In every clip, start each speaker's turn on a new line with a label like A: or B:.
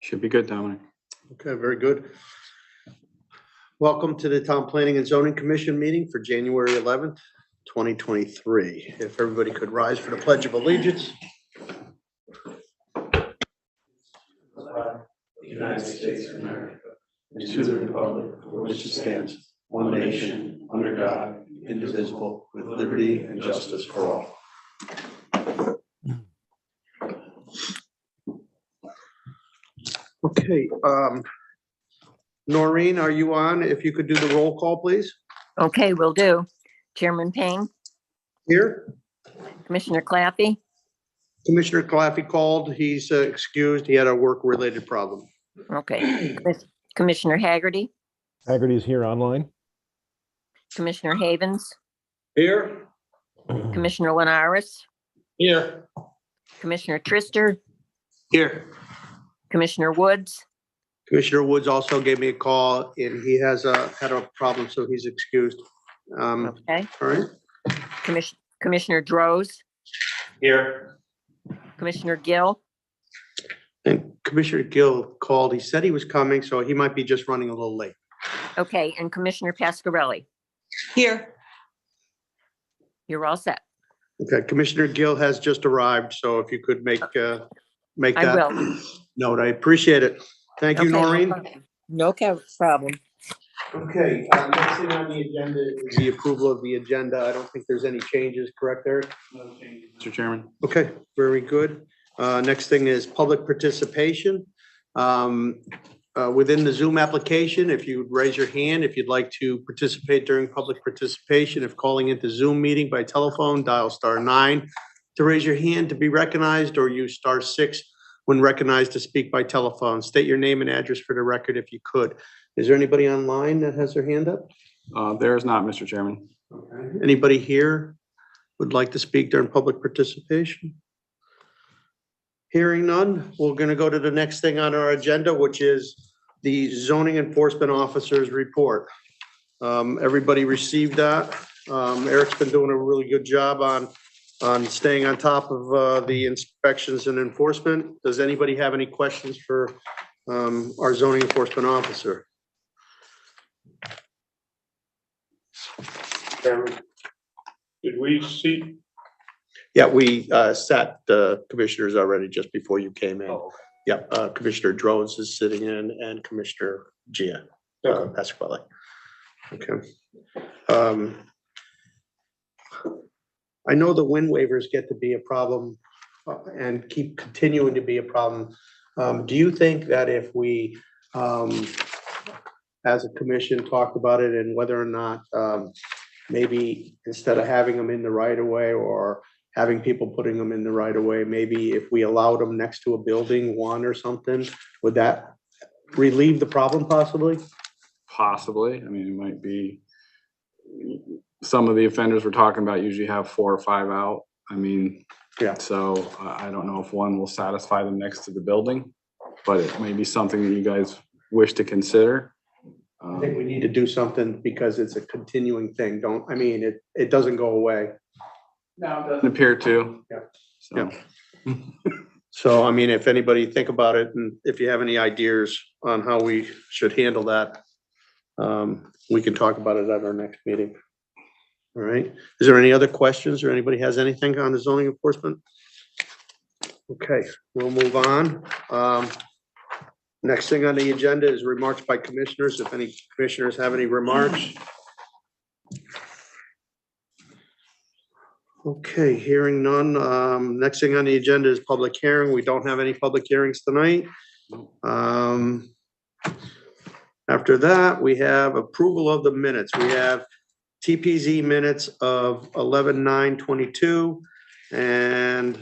A: Should be good, Dominic.
B: Okay, very good. Welcome to the Town Planning and Zoning Commission meeting for January 11th, 2023. If everybody could rise for the Pledge of Allegiance.
C: The United States of America, and to the republic for which it stands, one nation, under God, indivisible, with liberty and justice for all.
B: Okay, Noreen, are you on? If you could do the roll call, please.
D: Okay, will do. Chairman Payne,
B: Here.
D: Commissioner Claffey,
B: Commissioner Claffey called. He's excused. He had a work-related problem.
D: okay. Commissioner Haggerty,
E: Haggerty's here online.
D: Commissioner Havens,
B: Here.
D: Commissioner Linares,
B: Here.
D: Commissioner Trister,
B: Here.
D: Commissioner Woods,
B: Commissioner Woods also gave me a call and he has had a problem, so he's excused.
D: okay.
B: All right.
D: Commissioner Droz,
B: Here.
D: Commissioner Gill,
B: And Commissioner Gill called. He said he was coming, so he might be just running a little late.
D: okay, and Commissioner Pascarelli.
F: Here.
D: You're all set.
B: Okay, Commissioner Gill has just arrived, so if you could make
D: I
B: that
D: will.
B: note, I appreciate it. Thank you,
D: Okay, no
B: Noreen.
D: problem. No problem.
B: Okay, next thing on the agenda is the approval of the agenda. I don't think there's any changes, correct, Eric?
A: No changes, Mr. Chairman.
B: Okay, very good. Next thing is public participation. Within the Zoom application, if you raise your hand, if you'd like to participate during public participation, if calling into Zoom meeting by telephone, dial *9 to raise your hand to be recognized, or use *6 when recognized to speak by telephone. State your name and address for the record if you could. Is there anybody online that has their hand up?
A: There is not, Mr. Chairman.
B: Okay. Anybody here would like to speak during public participation? Hearing none, we're going to go to the next thing on our agenda, which is the zoning enforcement officer's report. Everybody received that. Eric's been doing a really good job on staying on top of the inspections and enforcement. Does anybody have any questions for our zoning enforcement officer?
G: Did we see?
B: Yeah, we sat the commissioners already just before you came in.
G: Oh,
B: Yeah, Commissioner Drones is sitting in and Commissioner Gia Pasquale. Okay. I know the wind waivers get to be a problem and keep continuing to be a problem. Do you think that if we, as a commission, talked about it and whether or not maybe instead of having them in the right of way or having people putting them in the right of way, maybe if we allowed them next to a building, one or something, would that relieve the problem possibly?
A: Possibly. I mean, it might be, some of the offenders we're talking about usually have 4 or 5 out. I mean,
B: Yeah.
A: so I don't know if one will satisfy them next to the building, but it may be something that you guys wish to consider.
B: I think we need to do something because it's a continuing thing. It doesn't go away.
A: No, it doesn't appear to.
B: Yeah.
A: So.
B: Yeah. So, I mean, if anybody think about it and if you have any ideas on how we should handle that, we can talk about it at our next meeting. All right. Is there any other questions or anybody has anything on the zoning enforcement? Okay, we'll move on. Next thing on the agenda is remarks by commissioners. If any commissioners have any remarks. Okay, hearing none. Next thing on the agenda is public hearing. We don't have any public hearings tonight. After that, we have approval of the minutes. We have TPZ minutes of 11/9/22. And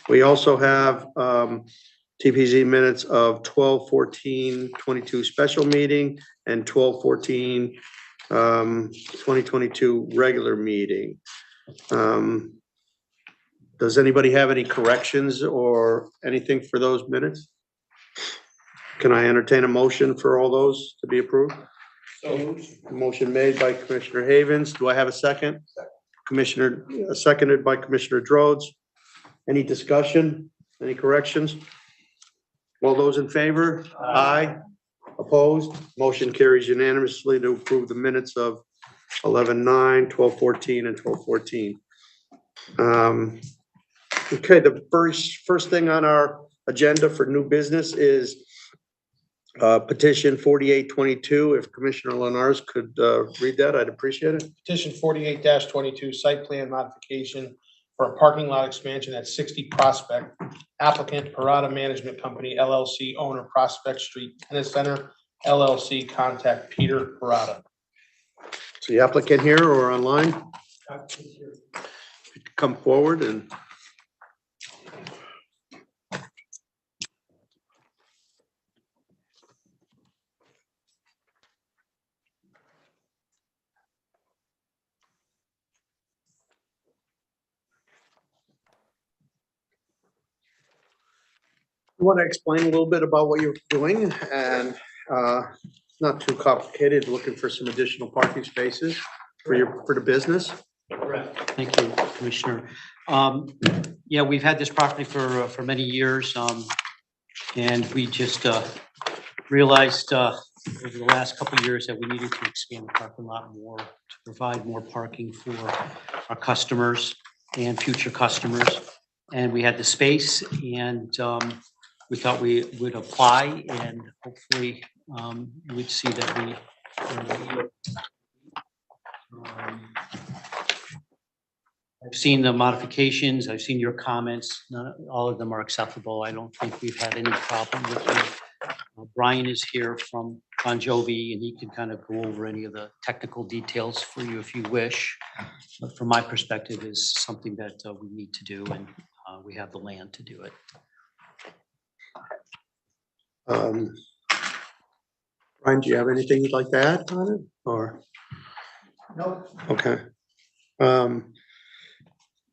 B: we also have TPZ minutes of 12/14/22 special meeting and 12/14/2022 regular meeting. Does anybody have any corrections or anything for those minutes? Can I entertain a motion for all those to be approved? Motion made by Commissioner Havens. Do I have a second? Commissioner, seconded by Commissioner Drodes. Any discussion? Any corrections? All those in favor? Aye. Opposed? Motion carries unanimously to approve the minutes of 11/9, 12/14, and 12/14. Okay, the first thing on our agenda for new business is petition 4822. If Commissioner Lenars could read that, I'd appreciate it.
F: Petition 48-22, site plan modification for a parking lot expansion at 60 Prospect. Applicant Parada Management Company LLC, owner Prospect Street Tennis Center LLC, contact Peter Parada.
B: Is the applicant here or online? Come forward and. I want to explain a little bit about what you're doing, and it's not too complicated, looking for some additional parking spaces for the business.
H: Correct. Thank you, Commissioner. Yeah, we've had this property for many years, and we just realized over the last couple of years that we needed to expand the parking lot more to provide more parking for our customers and future customers. And we had the space, and we thought we would apply, and hopefully we'd see that we. I've seen the modifications, I've seen your comments, all of them are acceptable. I don't think we've had any problem with them. Brian is here from Bon Jovi, and he can kind of go over any of the technical details for you if you wish. But from my perspective, is something that we need to do, and we have the land to do it.
B: Brian, do you have anything you'd like to add on it, or?
F: No.
B: Okay.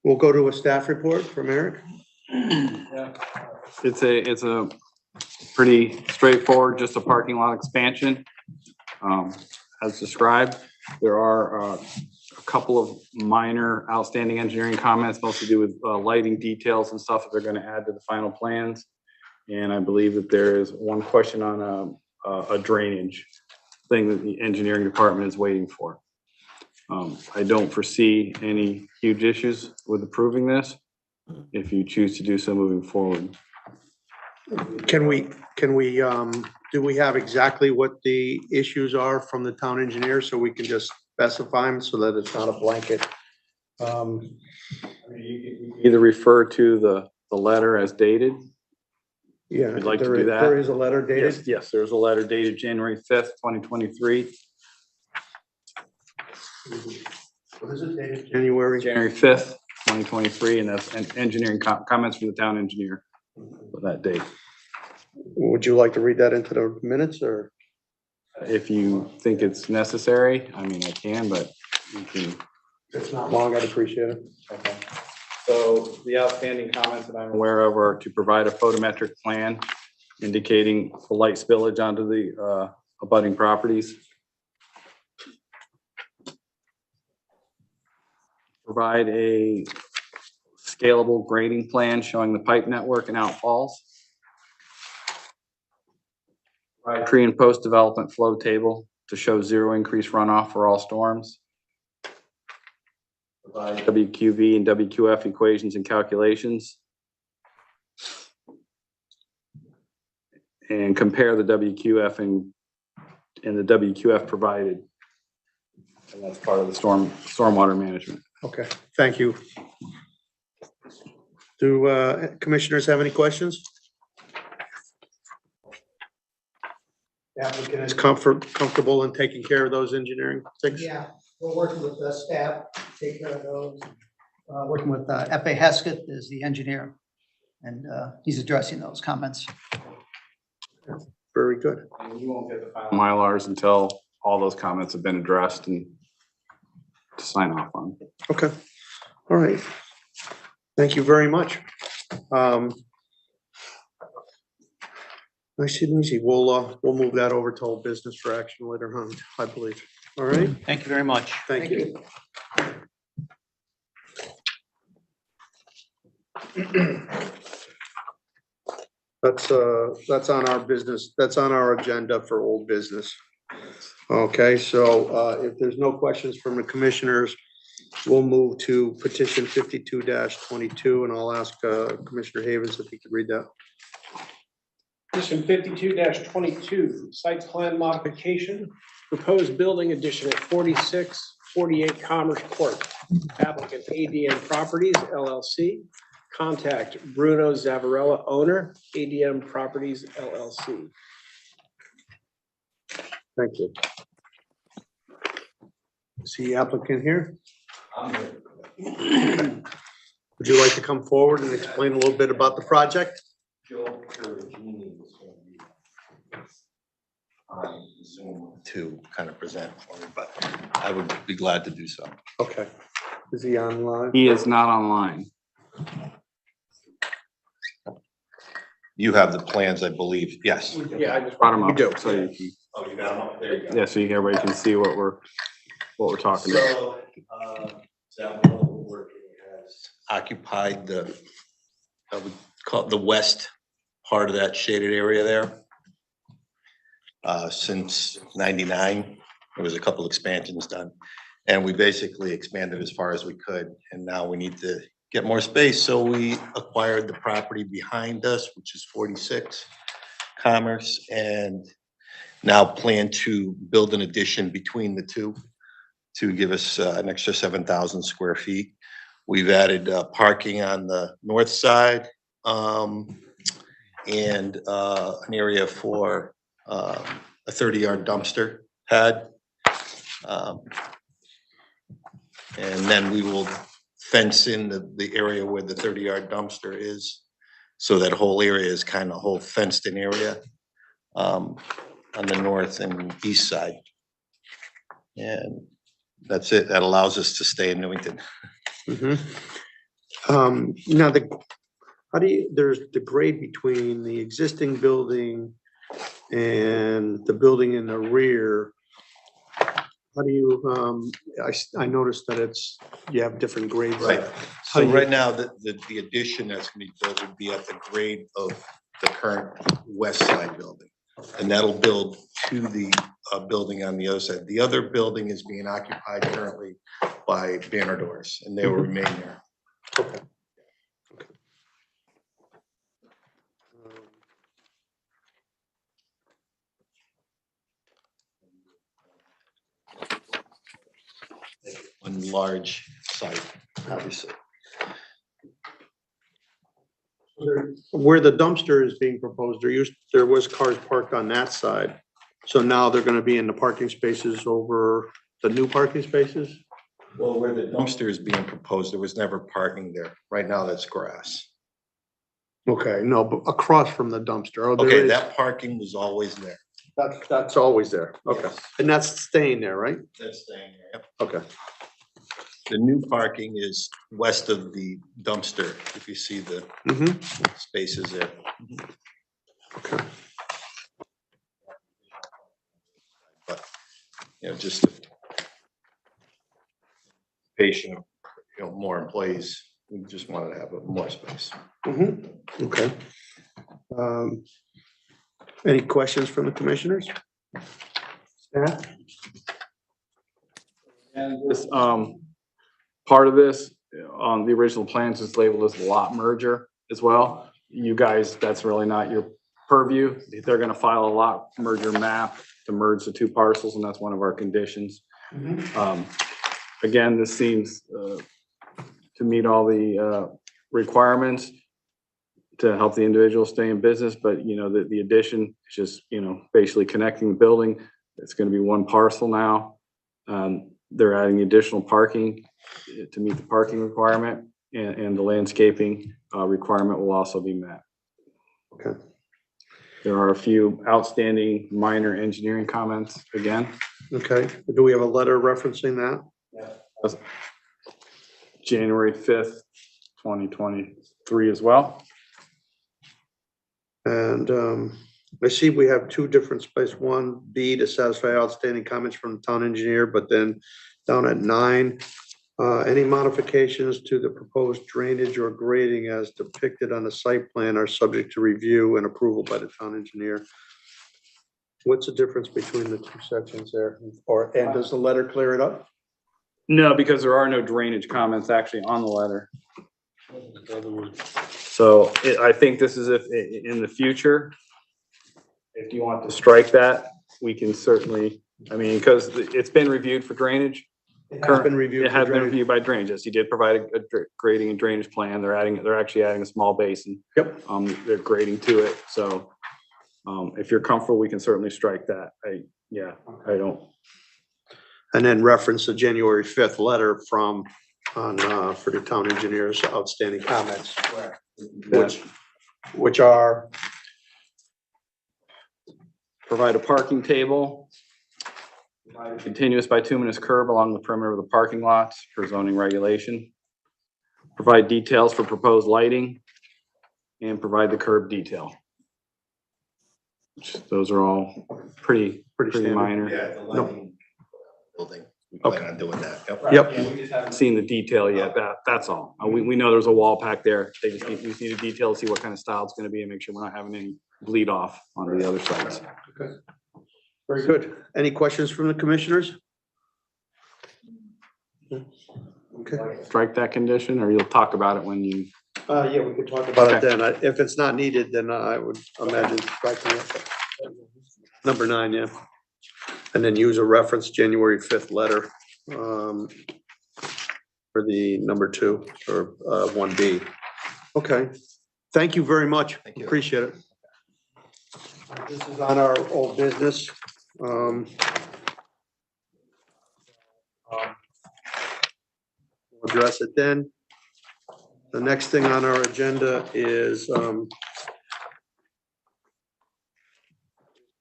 B: We'll go to a staff report from Eric.
A: It's a pretty straightforward, just a parking lot expansion. As described, there are a couple of minor outstanding engineering comments, mostly to do with lighting details and stuff that they're going to add to the final plans. And I believe that there is one question on a drainage thing that the engineering department is waiting for. I don't foresee any huge issues with approving this if you choose to do so moving forward.
B: Do we have exactly what the issues are from the town engineer, so we can just specify them so that it's not a blanket?
A: Either refer to the letter as dated.
B: Yeah.
A: You'd like to
B: there
A: do
B: is-
A: that?
B: There is a letter dated.
A: Yes, there's a letter dated January 5th, 2023.
B: What is it dated? January.
A: January 5th, 2023, and that's engineering comments from the town engineer for that date.
B: Would you like to read that into the minutes, or?
A: If you think it's necessary, I mean, I can, but you can.
B: If it's not long, I'd appreciate it.
A: Okay. So the outstanding comments that I'm aware of are to provide a photometric plan indicating the light spillage onto the abutting properties. Provide a scalable grading plan showing the pipe network and outfalls. Provide pre and post development flow table to show zero increase runoff for all storms. Provide WQV and WQF equations and calculations. And compare the WQF and the WQF provided. And that's part of the stormwater management.
B: Okay, thank you. Do commissioners have any questions? The applicant is comfortable in taking care of those engineering things?
I: Yeah, we're working with the staff, to take care of those. Working with F.A. Hesketh is the engineer, and he's addressing those comments.
B: Very good.
A: And you won't get the final Mylars until all those comments have been addressed and to sign off on.
B: Okay, all right. Thank you very much. Nice and easy. We'll move that over to old business for action later on, I believe. All right,
H: Thank you very much.
B: thank you. That's on our business, that's on our agenda for old business. Okay, so, if there's no questions from the commissioners, we'll move to petition 52-22, and I'll ask, Commissioner Havens if he could read that.
J: Petition 52-22, site plan modification, proposed building addition at 4648 Commerce Court. Applicant ADM Properties LLC. Contact Bruno Zavarella, owner, ADM Properties LLC.
B: Thank you. Is the applicant here? Would you like to come forward and explain a little bit about the project?
C: On Zoom to kind of present for me, but I would be glad to do so.
B: Okay. Is he online?
A: He is not online.
C: You have the plans, I believe. Yes.
A: Yeah, I just brought him up.
B: We do.
A: So you can,
C: Oh, you got them up? There you go.
A: yeah, so everybody can see what we're talking about.
C: So, Zavallo Working has occupied the, I would call it the west part of that shaded area there. Since '99, there was a couple expansions done. And we basically expanded as far as we could. And now we need to get more space. So we acquired the property behind us, which is 46 Commerce, and now plan to build an addition between the two to give us an extra 7,000 square feet. We've added parking on the north side and an area for a 30-yard dumpster pad. And then we will fence in the area where the 30-yard dumpster is. So that whole area is kind of whole fenced in area on the north and east side. And that's it. That allows us to stay in Newington.
B: Now there's the grade between the existing building and the building in the rear. How do you, I noticed that you have different grades.
C: Right.
B: How
C: So
B: do you-
C: right now, the addition that's gonna be built would be at the grade of the current west side building. And that'll build to the building on the other side. The other building is being occupied currently by Banner Doors, and they will remain there.
B: Okay.
C: One large site, obviously.
B: Where the dumpster is being proposed, there was cars parked on that side. So now they're gonna be in the parking spaces over the new parking spaces?
C: Well, where the dumpster is being proposed, there was never parking there. Right now, that's grass.
B: Okay, no, but across from the dumpster. Oh, there
C: Okay,
B: is-
C: that parking was always there.
B: That's always there. Okay. And that's staying there, right?
C: That's staying there. Yep.
B: Okay.
C: The new parking is west of the dumpster, if you see the spaces there.
B: Okay.
C: But, you know, just patient, more employees, we just wanted to have more space.
B: Okay. Any questions from the commissioners? Staff?
A: And this, part of this on the original plans is labeled as lot merger as well. You guys, that's really not your purview. They're gonna file a lot merger map to merge the two parcels, and that's one of our conditions. Again, this seems to meet all the requirements to help the individual stay in business, but the addition is just, basically connecting the building. It's gonna be one parcel now. They're adding additional parking to meet the parking requirement, and the landscaping requirement will also be met.
B: Okay.
A: There are a few outstanding minor engineering comments again.
B: Okay. Do we have a letter referencing that?
A: January 5th, 2023 as well.
B: And I see we have two different spaces. One, B, to satisfy outstanding comments from the town engineer, but then down at 9, Any modifications to the proposed drainage or grading as depicted on the site plan are subject to review and approval by the town engineer. What's the difference between the two sections there? And does the letter clear it up?
A: No, because there are no drainage comments actually on the letter. So I think this is if, in the future, if you want to strike that, we can certainly, I mean, because it's been reviewed for drainage.
B: It has been reviewed.
A: It has been reviewed by drainage. Yes, he did provide a grading and drainage plan. They're actually adding a small basin.
B: Yep.
A: They're grading to it. So, if you're comfortable, we can certainly strike that. I don't.
B: And then reference the January 5th letter from, for the town engineer's outstanding comments. Which are,
A: Provide a parking table. Provide a continuous bituminous curb along the perimeter of the parking lots for zoning regulation. Provide details for proposed lighting. And provide the curb detail. Those are all pretty
B: standard.
A: minor.
C: Yeah, the lighting building. We
A: Okay.
C: plan on doing that. Yep.
B: Yep.
A: Yeah, we just haven't seen the detail yet. That's all. We know there's a wall pack there. We just need a detail to see what kind of style it's gonna be and make sure we're not having any bleed off onto the other sides.
B: Very good. Any questions from the commissioners? Okay.
A: Strike that condition, or you'll talk about it when you,
B: Yeah, we could talk about it then. If it's not needed, then I would imagine striking it. Number 9, yeah. And then use a reference January 5th letter for the number 2 or 1B. Okay. Thank you very much.
C: Thank you.
B: Appreciate it. This is on our old business. We'll address it then. The next thing on our agenda is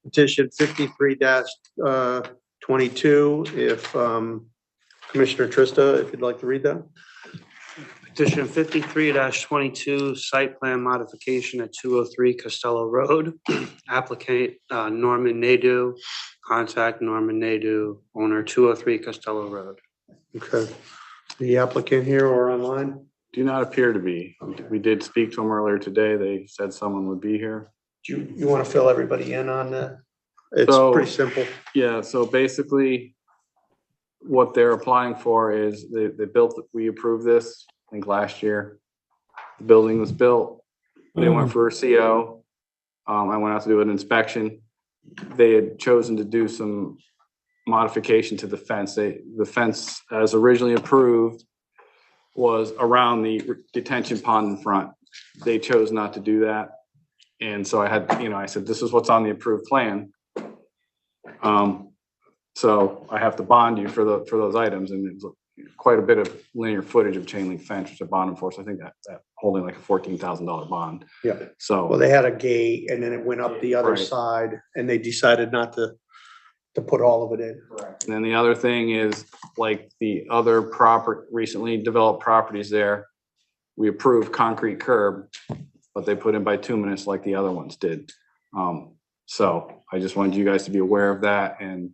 B: petition 53-22. If Commissioner Trista, if you'd like to read that.
K: Petition 53-22, site plan modification at 203 Costello Road. Applicant Norman Nadu, contact Norman Nadu, owner 203 Costello Road.
B: Okay. The applicant here or online?
A: do not appear to be. We did speak to them earlier today. They said someone would be here.
B: Do you want to fill everybody in on that? It's
A: So-
B: pretty simple.
A: Yeah, so basically what they're applying for is they built, we approved this, I think last year. The building was built. They went for a CO. I went out to do an inspection. They had chosen to do some modification to the fence. The fence as originally approved was around the detention pond in front. They chose not to do that. And so I had, I said, this is what's on the approved plan. So I have to bond you for those items, and it's quite a bit of linear footage of chain link fence, which I bonded for. So I think that holding like a $14,000 bond.
B: Yeah. Well,
A: So,
B: they had a gate and then it went up the other
A: Right.
B: side and they decided not to put all of it in.
A: and then the other thing is like the other recently developed properties there, we approved concrete curb, but they put in bituminous like the other ones did. So I just wanted you guys to be aware of that and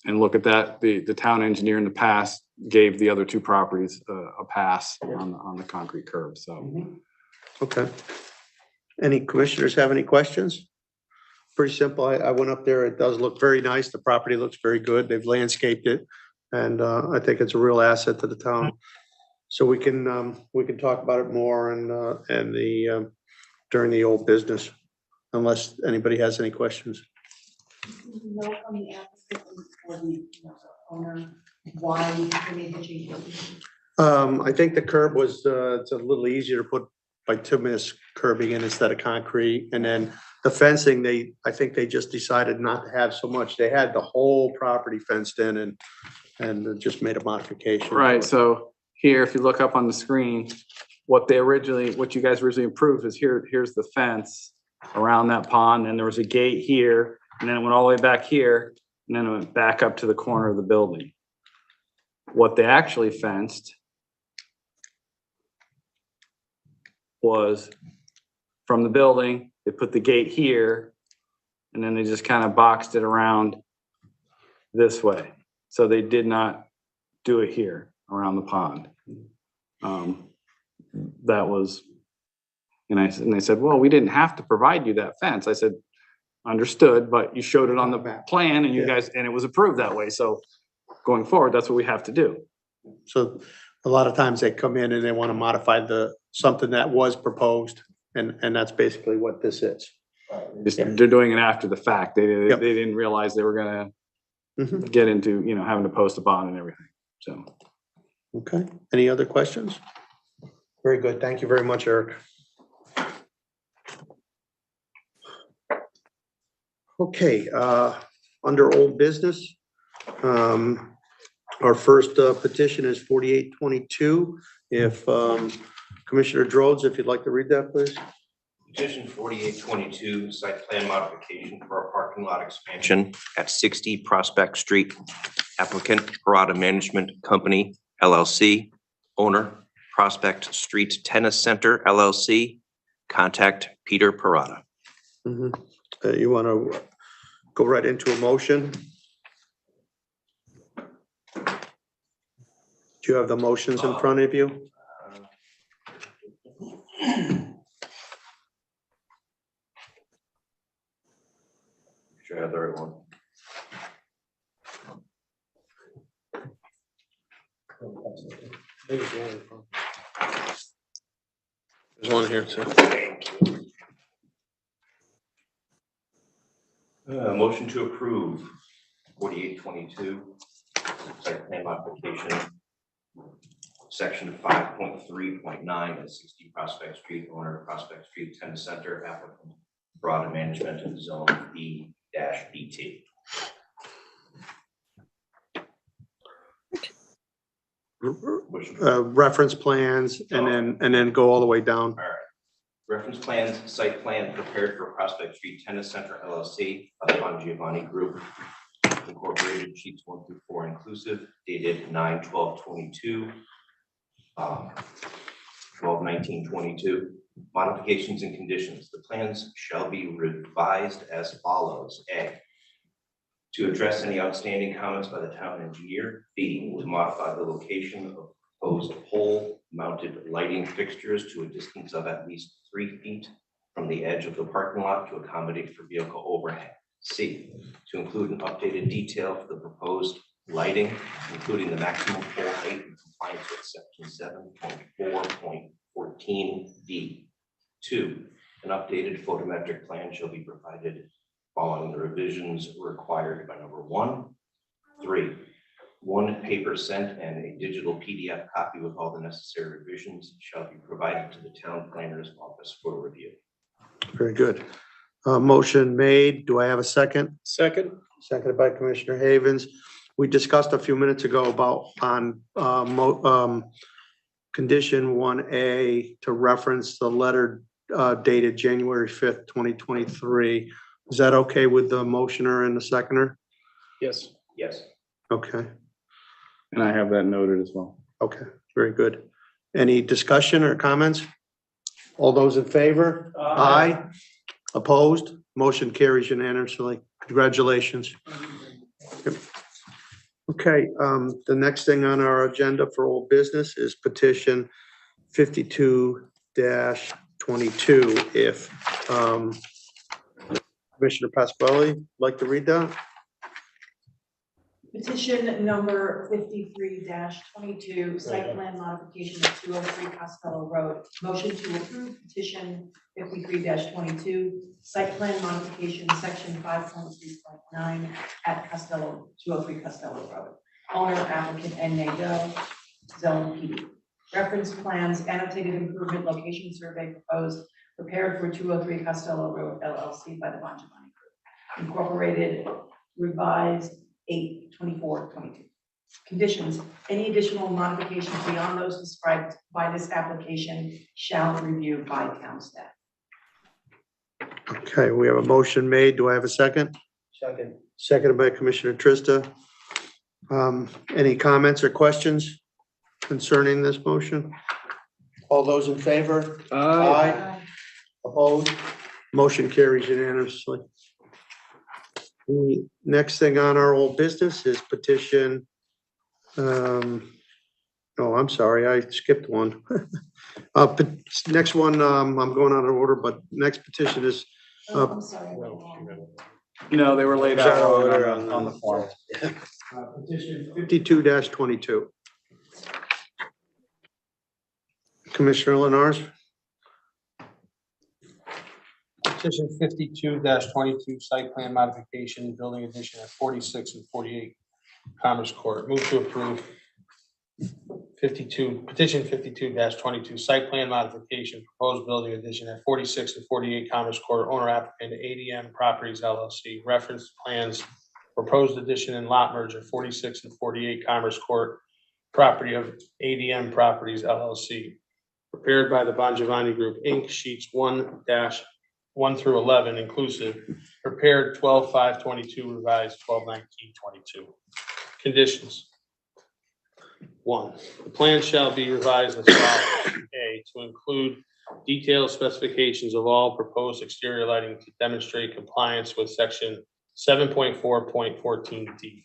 A: look at that. The town engineer in the past gave the other two properties a pass on the concrete curb, so.
B: Okay. Any commissioners have any questions? Pretty simple. I went up there. It does look very nice. The property looks very good. They've landscaped it. And I think it's a real asset to the town. So we can talk about it more and during the old business, unless anybody has any questions.
L: Note on the applicant or the owner, why they made the change?
B: I think the curb was, it's a little easier to put bituminous curbing in instead of concrete. And then the fencing, I think they just decided not to have so much. They had the whole property fenced in and just made a modification.
A: Right, so here, if you look up on the screen, what you guys originally approved is here's the fence around that pond, and there was a gate here, and then it went all the way back here, and then it went back up to the corner of the building. What they actually fenced was from the building, they put the gate here, and then they just kind of boxed it around this way. So they did not do it here around the pond. That was, and they said, well, we didn't have to provide you that fence. I said, understood, but you showed it on the plan and you guys, and it was approved that way. So going forward, that's what we have to do.
B: So a lot of times they come in and they want to modify something that was proposed, and that's basically what this is.
A: They're doing it after the fact. They
B: Yep.
A: didn't realize they were gonna
B: Mhm.
A: get into, having to post a bond and everything. So.
B: Okay, any other questions? Very good, thank you very much, Eric. Okay, under old business, our first petition is 4822. If Commissioner Rhodes, if you'd like to read that, please.
M: Petition 4822, site plan modification for a parking lot expansion at 60 Prospect Street. Applicant Parada Management Company LLC. Owner Prospect Street Tennis Center LLC. Contact Peter Parada.
B: You want to go right into a motion? Do you have the motions in front of you?
M: Sure I have the right one.
B: There's one here too.
M: Motion to approve 4822 site plan modification. Section 5.3.9 at 60 Prospect Street, owner Prospect Street Tennis Center, applicant Parada Management in Zone B-BT.
B: Reference plans and then go all the way down.
M: All right. Reference plans, site plan prepared for Prospect Street Tennis Center LLC, of Bon Giovanni Group, Incorporated, sheets 1 through 4 inclusive, dated 9/12/22, 12/19/22. Modifications and conditions. The plans shall be revised as follows. A, to address any outstanding comments by the town engineer. B, to modify the location of proposed pole mounted lighting fixtures to a distance of at least 3 feet from the edge of the parking lot to accommodate for vehicle overhead. C, to include an updated detail for the proposed lighting, including the maximum pole height in compliance with section 7.4.14D. 2, an updated photometric plan shall be provided following the revisions required by number 1. 3, 1 paper sent and a digital PDF copy with all the necessary revisions shall be provided to the town planner's office for review.
B: Very good. Motion made. Do I have a second?
J: Second.
B: Seconded by Commissioner Havens. We discussed a few minutes ago about condition 1A to reference the letter dated January 5th, 2023. Is that okay with the motioner and the seconder?
J: Yes.
M: Yes.
B: Okay,
A: And I have that noted as well.
B: okay, very good. Any discussion or comments? All those in favor? Aye. Opposed? Motion carries unanimously. Congratulations. Yep. Okay, the next thing on our agenda for old business is petition 52-22. If Commissioner Pasquale, like to read that?
L: Petition number 53-22, site plan modification of 203 Costello Road. Motion to approve petition 53-22, site plan modification, section 5.3.9 at 203 Costello Road. Owner applicant N.A. Zone PD. Reference plans, annotated improvement location survey proposed, prepared for 203 Costello Road LLC by the Bon Giovanni Group. Incorporated, revised 8/24/22. Conditions, any additional modifications beyond those described by this application shall be reviewed by town staff.
B: Okay, we have a motion made. Do I have a second?
J: Second.
B: Seconded by Commissioner Trista. Any comments or questions concerning this motion? All those in favor? Aye. Opposed? Motion carries unanimously. The next thing on our old business is petition. Oh, I'm sorry, I skipped one. Next one, I'm going out of order, but next petition is,
L: Oh, I'm sorry.
A: No, they were laid out wrong on the form.
B: petition 52-22. Commissioner Lenars?
F: Petition 52-22, site plan modification, building addition at 46 and 48 Commerce Court. Move to approve. Petition 52-22, site plan modification, proposed building addition at 46 and 48 Commerce Court, owner applicant ADM Properties LLC. Reference plans, proposed addition and lot merge at 46 and 48 Commerce Court, property of ADM Properties LLC. Prepared by the Bon Giovanni Group, Inc., sheets 1 through 11 inclusive, prepared 12/5/22, revised 12/19/22. Conditions. 1, the plan shall be revised as follows. A, to include detailed specifications of all proposed exterior lighting to demonstrate compliance with section 7.4.14D.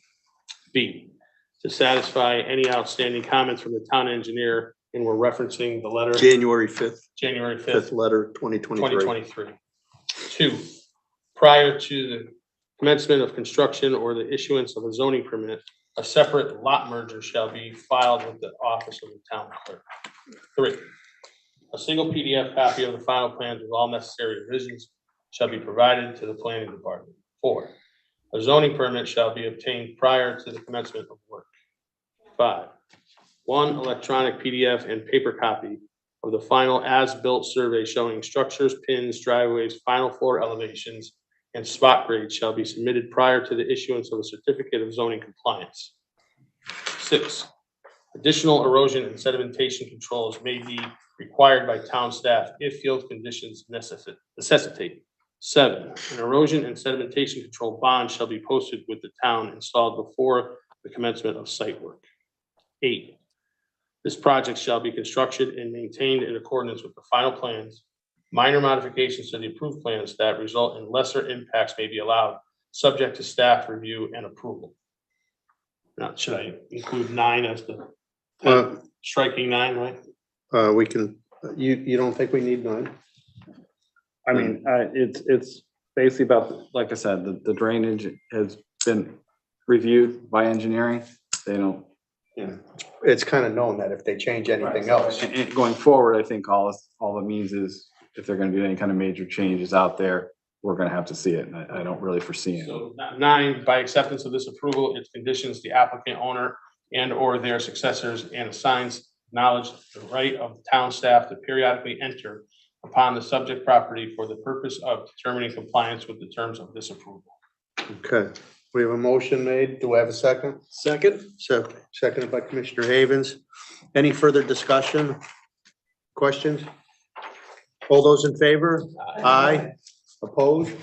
F: B, to satisfy any outstanding comments from the town engineer, and we're referencing the letter
B: January 5th,
F: January 5th,
B: fifth letter, 2023.
F: 2023. 2, prior to the commencement of construction or the issuance of a zoning permit, a separate lot merger shall be filed with the office of the town clerk. 3, a single PDF copy of the final plans with all necessary revisions shall be provided to the planning department. 4, a zoning permit shall be obtained prior to the commencement of work. 5, 1 electronic PDF and paper copy of the final as-built survey showing structures, pins, driveways, final floor elevations, and spot grades shall be submitted prior to the issuance of a certificate of zoning compliance. 6, additional erosion and sedimentation controls may be required by town staff if field conditions necessitate. 7, an erosion and sedimentation control bond shall be posted with the town installed before the commencement of site work. 8, this project shall be constructed and maintained in accordance with the final plans. Minor modifications to the approved plans that result in lesser impacts may be allowed, subject to staff review and approval. Now, should I include 9 as the striking 9, right?
B: We can, you don't think we need 9?
A: I mean, it's basically about, like I said, the drainage has been reviewed by engineering. They don't.
B: Yeah. It's kind of known that if they change anything else.
A: And going forward, I think all it means is if they're gonna do any kind of major changes out there, we're gonna have to see it, and I don't really foresee it.
F: So 9, by acceptance of this approval, it conditions the applicant owner and or their successors and assigns knowledge the right of the town staff to periodically enter upon the subject property for the purpose of determining compliance with the terms of this approval.
B: Okay, we have a motion made. Do I have a second?
J: Second?
B: Seconded by Commissioner Havens. Any further discussion? Questions? All those in favor? Aye. Opposed?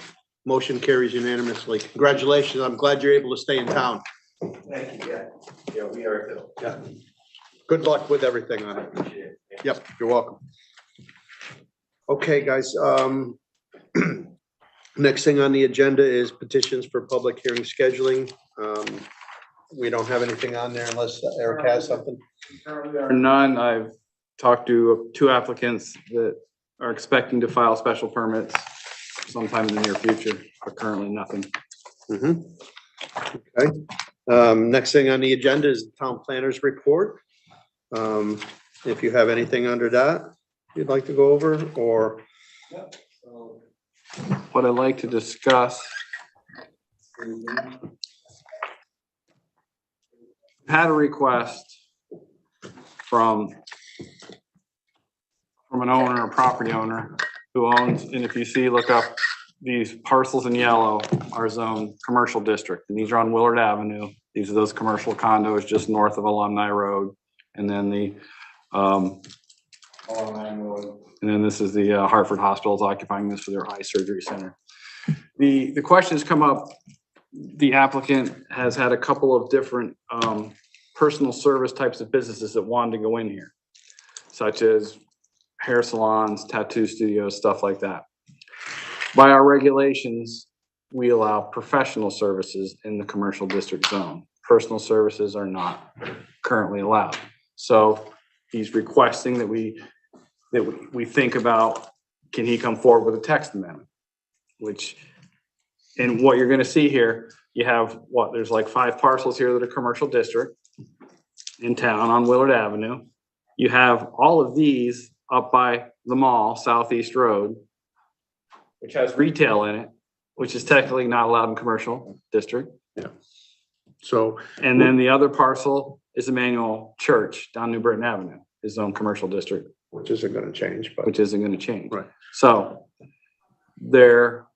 B: Motion carries unanimously. Congratulations. I'm glad you're able to stay in town.
M: Thank you, yeah, we are, Bill.
B: Yeah. Good luck with everything on it. Yep, you're welcome. Okay, guys, next thing on the agenda is petitions for public hearing scheduling. We don't have anything on there unless Eric has something.
A: There are none. I've talked to 2 applicants that are expecting to file special permits sometime in the near future, but currently nothing.
B: Okay. Next thing on the agenda is the town planner's report. If you have anything under that you'd like to go over, or
A: What I'd like to discuss. Had a request from an owner, a property owner who owns, and if you see, look up these parcels in yellow are zoned commercial district, and these are on Willard Avenue. These are those commercial condos just north of Alumni Road, and then the and then this is the Hartford Hospital's occupying this for their eye surgery center. The question has come up. The applicant has had a couple of different personal service types of businesses that wanted to go in here, such as hair salons, tattoo studios, stuff like that. By our regulations, we allow professional services in the commercial district zone. Personal services are not currently allowed. So he's requesting that we think about, can he come forward with a text amendment? Which, and what you're gonna see here, you have what, there's like 5 parcels here that are commercial district in town on Willard Avenue. You have all of these up by the mall, Southeast Road, which has retail in it, which is technically not allowed in commercial district.
B: So,
A: And then the other parcel is Emmanuel Church down New Britain Avenue, his own commercial district,
B: which isn't gonna change, but.
A: which isn't gonna change.
B: Right.
A: So they're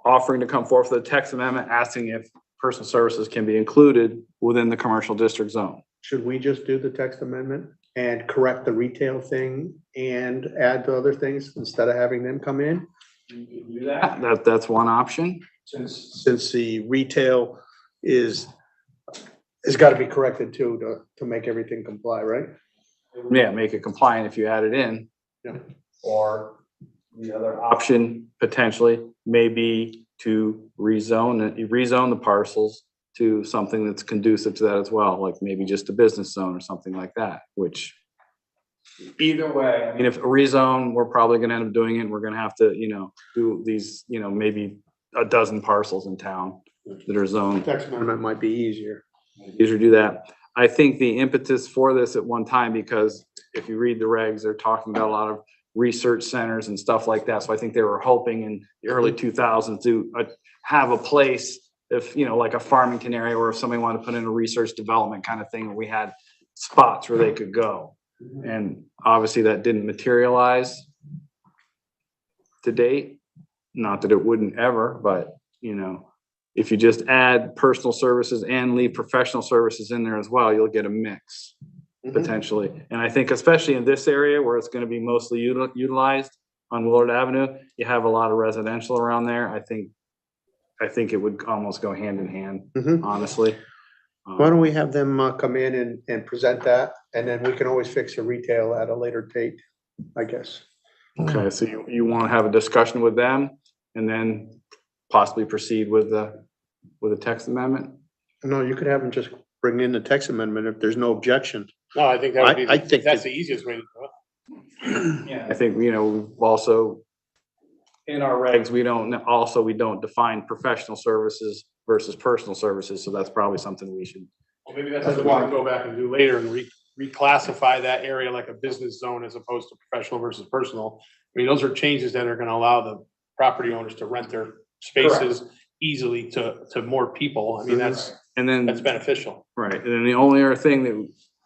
A: offering to come forth with a text amendment asking if personal services can be included within the commercial district zone.
B: Should we just do the text amendment and correct the retail thing and add the other things instead of having them come in?
A: That's one option.
B: Since the retail has got to be corrected too, to make everything comply, right?
A: Yeah, make it compliant if you add it in.
B: Yeah.
A: Or the other option potentially may be to rezone the parcels to something that's conducive to that as well, like maybe just a business zone or something like that, which either way, I mean, if a rezone, we're probably gonna end up doing it, we're gonna have to, do these, maybe a dozen parcels in town that are zoned.
B: Text amendment might be easier.
A: Usually do that. I think the impetus for this at one time, because if you read the regs, they're talking about a lot of research centers and stuff like that. So I think they were hoping in the early 2000s to have a place, if, like a Farmington area, or if somebody wanted to put in a research development kind of thing, where we had spots where they could go. And obviously that didn't materialize to date. Not that it wouldn't ever, but if you just add personal services and leave professional services in there as well, you'll get a mix potentially. And I think especially in this area where it's going to be mostly utilized on Willard Avenue, you have a lot of residential around there. I think it would almost go hand in hand, honestly.
B: Why don't we have them come in and present that, and then we can always fix the retail at a later date, I guess.
A: Okay, so you want to have a discussion with them and then possibly proceed with a text amendment?
B: No, you could have them just bring in the text amendment if there's no objection.
G: No, I think that would be,
B: I think
G: that's
B: that-
G: the easiest way to do it.
A: Yeah, I think, we've also, in our regs, we don't define professional services versus personal services, so that's probably something we should.
G: Well, maybe that's what we want to go back and do later and reclassify that area like a business zone as opposed to professional versus personal. I mean, those are changes that are going to allow the property owners to rent their spaces easily to more people. I mean, that's beneficial.
A: Right, and then the only other thing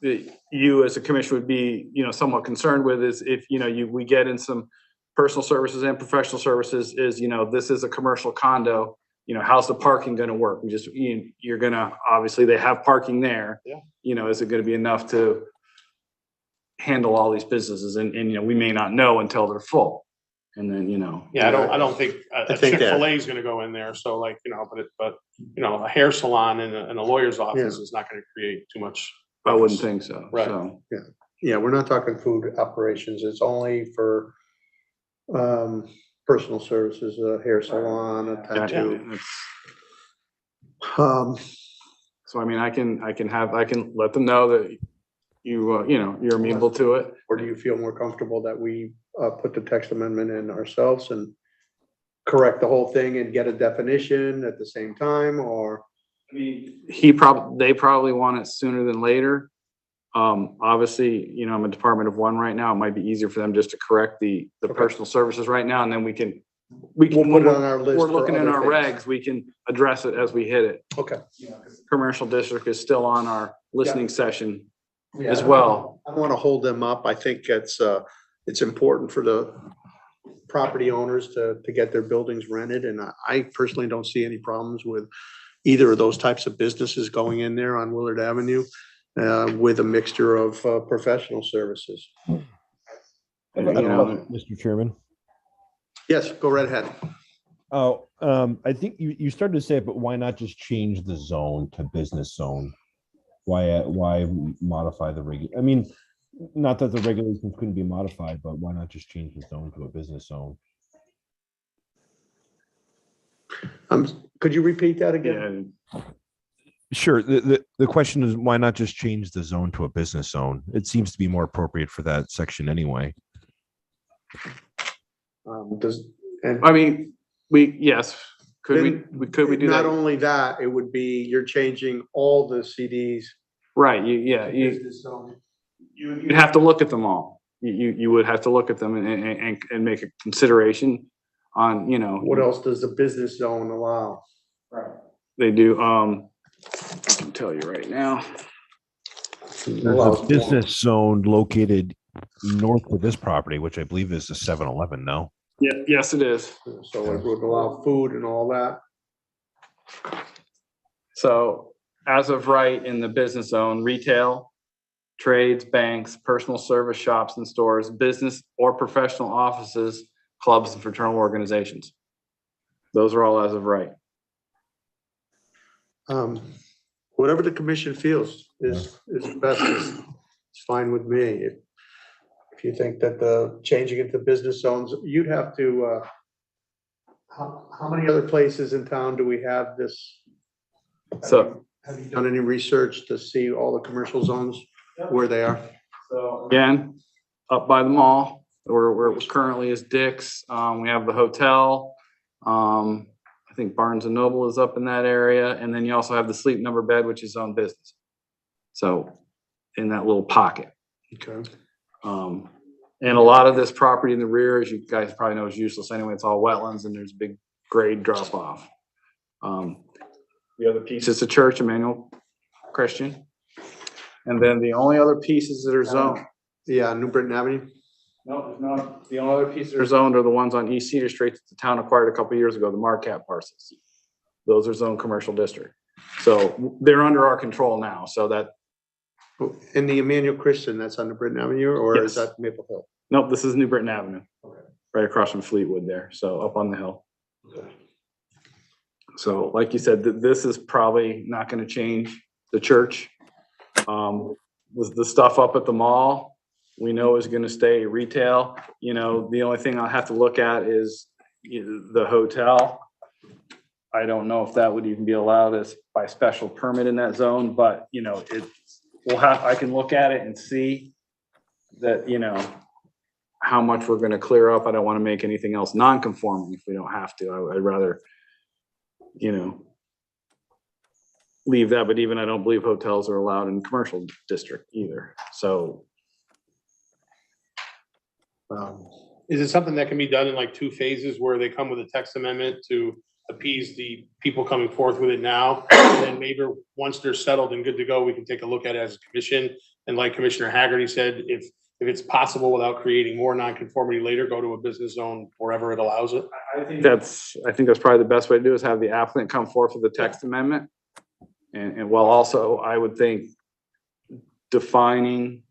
A: that you as a commission would be, somewhat concerned with is if, we get in some personal services and professional services is, this is a commercial condo, how's the parking gonna work? You're gonna, obviously they have parking there.
G: Yeah.
A: Is it gonna be enough to handle all these businesses? And we may not know until they're full. And then,
G: Yeah, I don't think a
B: think that-
G: Chick-fil-A is gonna go in there, so like, but a hair salon and a lawyer's office is not gonna create too much.
A: I wouldn't think so.
G: Right.
A: So,
B: Yeah, we're not talking food operations. It's only for personal services, a hair salon, a tattoo.
A: So I mean, I can let them know that you're amenable to it.
B: Or do you feel more comfortable that we put the text amendment in ourselves and correct the whole thing and get a definition at the same time, or?
A: I mean, they probably want it sooner than later. Obviously, I'm a department of one right now. It might be easier for them just to correct the personal services right now, and then we can
B: We'll put it on our list.
A: we're
B: for
A: looking in
B: other
A: our
B: things.
A: regs, we can address it as we hit it.
B: Okay.
A: Commercial district is still on our listening session
B: Yeah,
A: as well.
B: I don't want to hold them up. I think it's important for the property owners to get their buildings rented, and I personally don't see any problems with either of those types of businesses going in there on Willard Avenue with a mixture of professional services.
E: Mr. Chairman.
B: Yes, go right ahead.
E: Oh, I think you started to say it, but why not just change the zone to business zone? Why modify the I mean, not that the regulations couldn't be modified, but why not just change the zone to a business zone?
B: Could you repeat that again?
A: Yeah,
E: Sure. The question is, why not just change the zone to a business zone? It seems to be more appropriate for that section anyway.
B: And
A: I mean, yes, could we do
B: not
A: that?
B: only that, it would be, you're changing all the CDs.
A: Right, you'd have to look at them all. You would have to look at them and make a consideration on,
B: What else does the business zone allow?
A: they do, I can tell you right now.
E: There's
B: Allows
E: a
B: more.
E: business zone located north of this property, which I believe is the 7-Eleven. No.
A: Yeah, yes, it is.
B: So it would allow food and all that.
A: So as of right in the business zone, retail, trades, banks, personal service shops and stores, business or professional offices, clubs and fraternal organizations. Those are all as of right.
B: Whatever the commission feels is best, is fine with me. If you think that the changing into business zones, you'd have to, how many other places in town do we have this?
A: So,
B: Have you done any research to see all the commercial zones, where they are?
A: so again, up by the mall, where it currently is Dick's, we have the hotel. I think Barnes and Noble is up in that area, and then you also have the Sleep Number Bed, which is own business. So in that little pocket.
B: Okay.
A: And a lot of this property in the rear, as you guys probably know, is useless anyway. It's all wetlands and there's a big grade drop off. The other piece is the church, Emmanuel Christian. And then the only other pieces that are zoned.
B: Yeah, New Britain Avenue.
A: No, there's not. The only other pieces that are zoned are the ones on East Cedar Street that the town acquired a couple of years ago, the Marquette parcels. Those are zoned commercial district. So they're under our control now. So that.
B: In the Emmanuel Christian, that's on New Britain Avenue, or is
A: Yes.
B: that Maple Hill?
A: Nope, this is New Britain Avenue. Right across from Fleetwood there. So up on the hill. So like you said, this is probably not going to change the church. The stuff up at the mall, we know is going to stay retail. The only thing I'll have to look at is the hotel. I don't know if that would even be allowed as by special permit in that zone, but I can look at it and see that, how much we're going to clear up. I don't want to make anything else non-conforming if we don't have to. I'd rather, leave that, but even I don't believe hotels are allowed in commercial district either. So.
G: Is it something that can be done in like 2 phases where they come with a text amendment to appease the people coming forth with it now? And then maybe once they're settled and good to go, we can take a look at it as a commission. And like Commissioner Haggerty said, if it's possible without creating more nonconformity later, go to a business zone wherever it allows it.
A: I think that's probably the best way to do is have the applicant come forth with a text amendment. And while also I would think defining,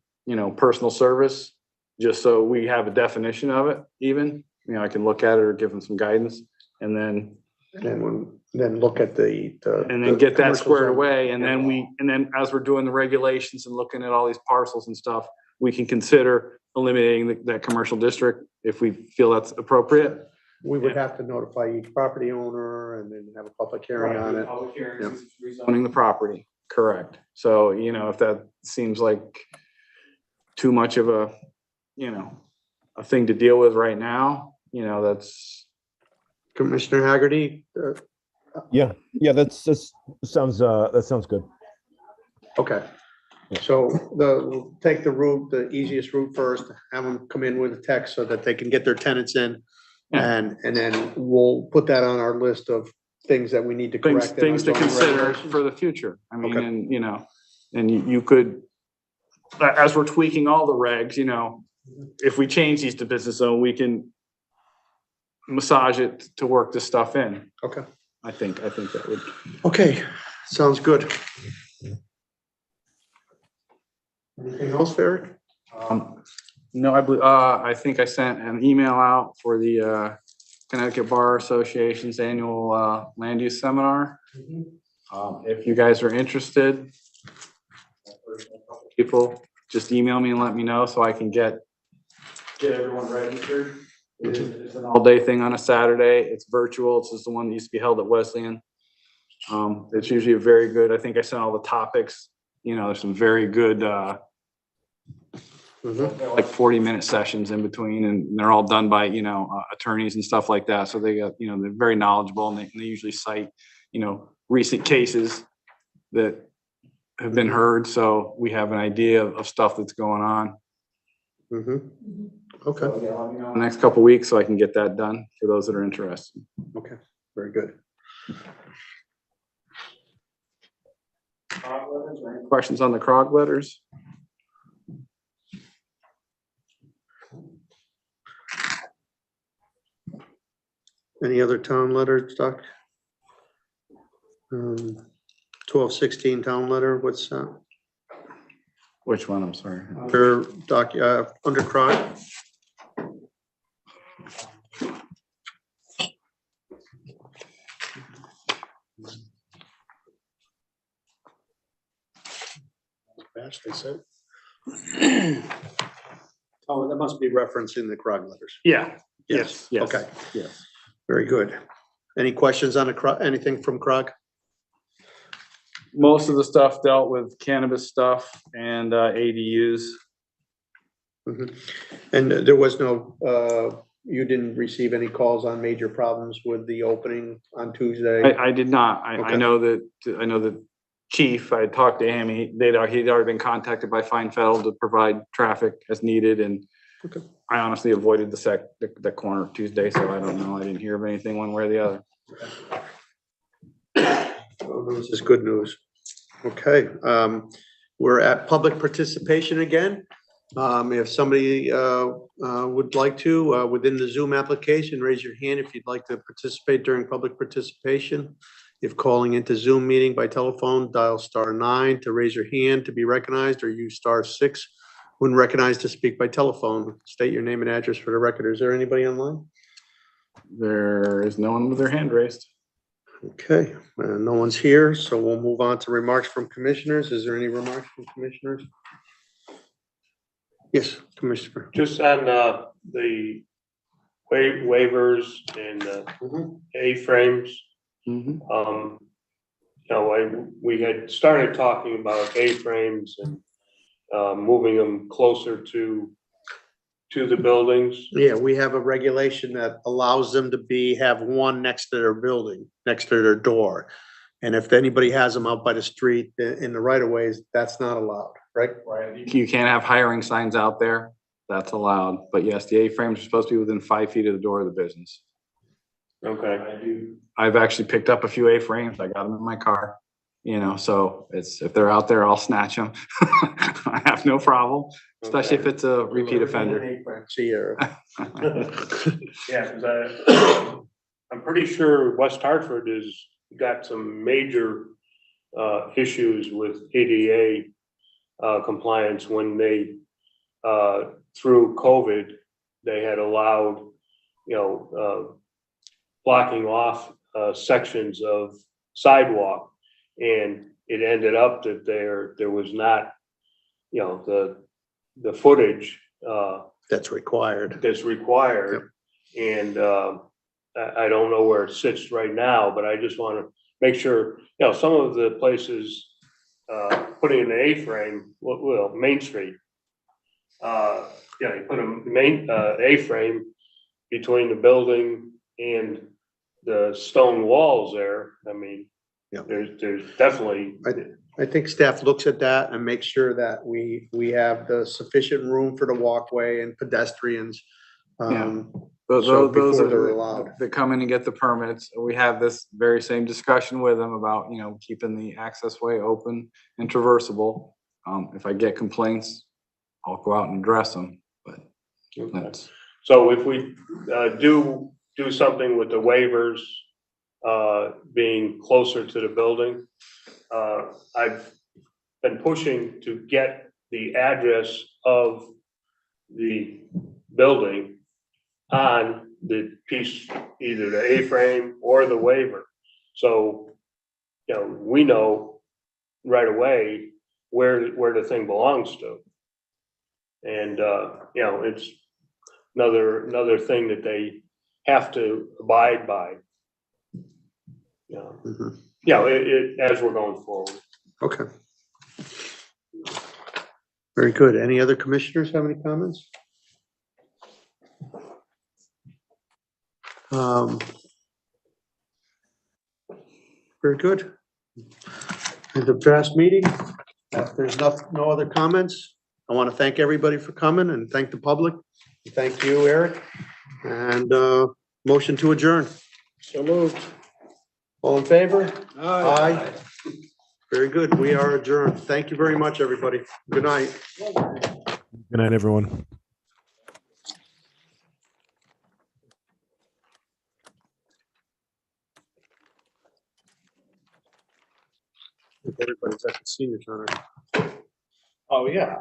A: personal service, just so we have a definition of it even, I can look at it or give them some guidance and then
B: look at
A: and then get that squared away. And then as we're doing the regulations and looking at all these parcels and stuff, we can consider eliminating that commercial district if we feel that's appropriate.
B: We would have to notify each property owner and then have a public hearing on it.
A: Public hearings, rezoning the property, correct. So, if that seems like too much of a thing to deal with right now, that's.
B: Commissioner Haggerty?
E: Yeah, that sounds good.
B: Okay. So we'll take the easiest route first, have them come in with a text so that they can get their tenants in. And then we'll put that on our list of things that we need to correct.
A: Things to consider for the future. I mean,
B: Okay.
A: and you could, as we're tweaking all the regs, if we change these to business zone, we can massage it to work this stuff in.
B: Okay.
A: I think that would.
B: Okay, sounds good. Anything else, Eric?
A: No, I think I sent an email out for the Connecticut Bar Association's annual land use seminar. If you guys are interested, people just email me and let me know so I can get everyone registered. It's an all-day thing on a Saturday. It's virtual. It's just the one that used to be held at Wesleyan. It's usually a very good, I think I sent all the topics, you know, there's some very good, like 40-minute sessions in between, and they're all done by, you know, attorneys and stuff like that. So they got, you know, they're very knowledgeable, and they usually cite, you know, recent cases that have been heard. So we have an idea of stuff that's going on.
B: Okay,
A: So, yeah, let me know in the next couple of weeks so I can get that done for those that are interested.
B: okay, very good.
A: Any questions on the CROG letters?
B: Any other town letters, Doc? 1216 town letter, what's that?
A: Which one? I'm sorry.
B: Under doc, under CROG?
F: Fast, they said.
B: Oh, that must be referencing the CROG letters.
F: Yeah.
B: Yes,
A: Yes.
B: okay,
A: Yes.
B: very good. Any questions on the CROG, anything from CROG?
A: Most of the stuff dealt with cannabis stuff and ADUs.
B: And there was no, you didn't receive any calls on major problems with the opening on Tuesday?
A: I did not. I
B: Okay.
A: know that chief, I talked to him, he'd already been contacted by Feinfeld to provide traffic as needed, and
B: Okay.
A: I honestly avoided the corner Tuesday, so I don't know. I didn't hear of anything one way or the other.
B: This is good news. Okay, we're at public participation again. If somebody would like to, within the Zoom application, raise your hand if you'd like to participate during public participation. If calling into Zoom meeting by telephone, dial *9 to raise your hand to be recognized, or use *6 when recognized to speak by telephone. State your name and address for the record. Is there anybody online?
A: There is no one with their hand raised.
B: Okay, no one's here, so we'll move on to remarks from commissioners. Is there any remarks from commissioners? Yes, Commissioner.
N: Just on the waivers and A-frames.
A: Mhm.
N: You know, we had started talking about A-frames and moving them closer to the buildings.
B: Yeah, we have a regulation that allows them to have one next to their building, next to their door. And if anybody has them out by the street in the right of ways, that's not allowed, right?
A: Right. You can't have hiring signs out there. That's allowed. But yes, the A-frames are supposed to be within 5 feet of the door of the business.
N: Okay.
A: I've actually picked up a few A-frames. I got them in my car, you know, so if they're out there, I'll snatch them. I have no problem, especially if it's a repeat offender.
B: See here.
N: Yeah, because I'm pretty sure West Hartford has got some major issues with ADA compliance when they through COVID, they had allowed, you know, blocking off sections of sidewalk, and it ended up that there was not, you know, the footage
B: That's required.
N: that's required. And I don't know where it sits right now, but I just want to make sure, you know, some of the places putting an A-frame, well, Main Street. Yeah, you put a A-frame between the building and the stone walls there. I mean,
B: Yeah.
N: there's definitely.
B: I think staff looks at that and makes sure that we have the sufficient room for the walkway and pedestrians.
A: Those
B: before
A: are
B: they're allowed.
A: that come in and get the permits. We have this very same discussion with them about, you know, keeping the access way open and traversable. If I get complaints, I'll go out and address them, but that's.
N: So if we do something with the waivers being closer to the building, I've been pushing to get the address of the building on the piece, either the A-frame or the waiver. So, you know, we know right away where the thing belongs to. And, you know, it's another thing that they have to abide by. Yeah,
B: Mhm.
N: yeah, as we're going forward.
B: Okay. Very good. Any other commissioners have any comments? Very good. And the past meeting, if there's no other comments, I want to thank everybody for coming and thank the public. Thank you, Eric. And motion to adjourn.
J: So moved.
B: All in favor?
J: Aye.
B: Aye. Very good. We are adjourned. Thank you very much, everybody. Good night.
E: Good night, everyone.
B: Everybody's at the senior center.
F: Oh, yeah.